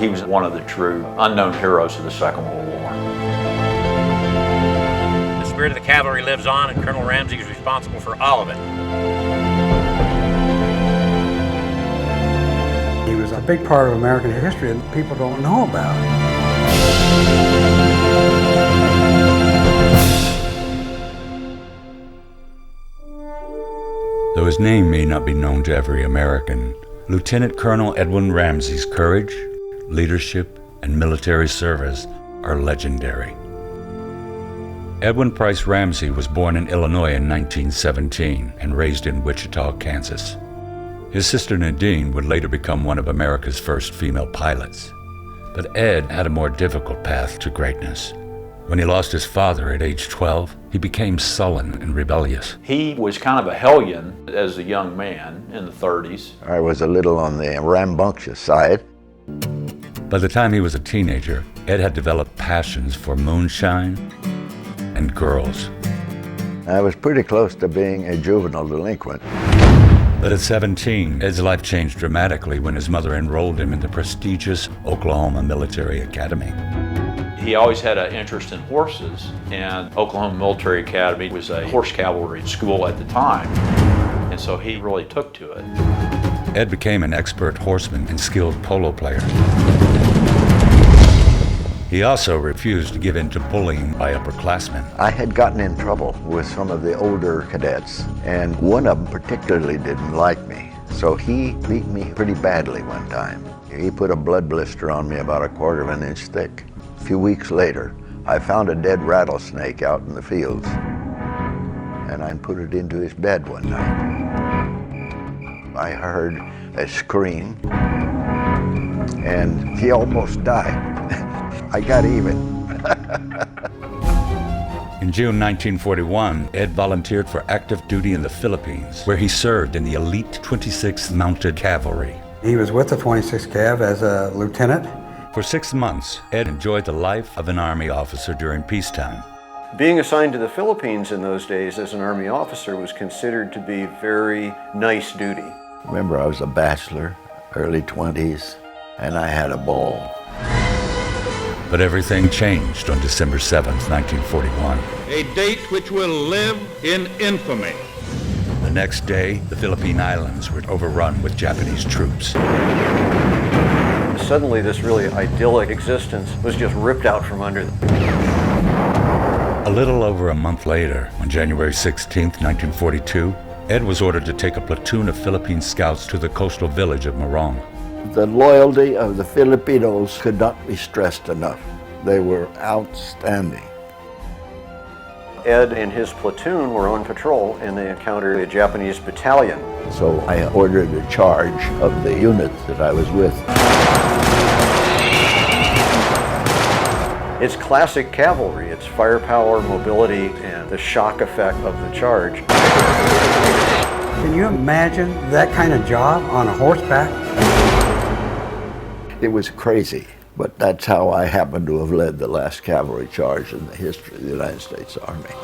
He was one of the true unknown heroes of the Second World War. The spirit of the cavalry lives on, and Colonel Ramsey is responsible for all of it. He was a big part of American history that people don't know about. Though his name may not be known to every American, Lieutenant Colonel Edwin Ramsey's courage, leadership, and military service are legendary. Edwin Price Ramsey was born in Illinois in 1917 and raised in Wichita, Kansas. His sister Nadine would later become one of America's first female pilots. But Ed had a more difficult path to greatness. When he lost his father at age 12, he became sullen and rebellious. He was kind of a hellion as a young man in the 30s. I was a little on the rambunctious side. By the time he was a teenager, Ed had developed passions for moonshine and girls. I was pretty close to being a juvenile delinquent. But at 17, Ed's life changed dramatically when his mother enrolled him in the prestigious Oklahoma Military Academy. He always had an interest in horses, and Oklahoma Military Academy was a horse cavalry school at the time, and so he really took to it. Ed became an expert horseman and skilled polo player. He also refused to give in to bullying by upperclassmen. I had gotten in trouble with some of the older cadets, and one of them particularly didn't like me, so he beat me pretty badly one time. He put a blood blister on me about 1/4 of an inch thick. A few weeks later, I found a dead rattlesnake out in the fields, and I put it into his bed one night. I heard a scream, and he almost died. I got even. In June 1941, Ed volunteered for active duty in the Philippines, where he served in the elite 26th Mounted Cavalry. He was with the 26th Cav as a lieutenant. For 6 months, Ed enjoyed the life of an Army officer during peacetime. Being assigned to the Philippines in those days as an Army officer was considered to be very nice duty. Remember, I was a bachelor, early 20s, and I had a ball. But everything changed on December 7th, 1941. A date which will live in infamy. The next day, the Philippine Islands were overrun with Japanese troops. Suddenly, this really idyllic existence was just ripped out from under them. A little over a month later, on January 16th, 1942, Ed was ordered to take a platoon of Philippine scouts to the coastal village of Morong. The loyalty of the Filipinos could not be stressed enough. They were outstanding. Ed and his platoon were on patrol, and they encountered a Japanese battalion. So I ordered a charge of the unit that I was with. It's classic cavalry. It's firepower, mobility, and the shock effect of the charge. Can you imagine that kind of job on a horseback? It was crazy, but that's how I happen to have led the last cavalry charge in the history of the United States Army.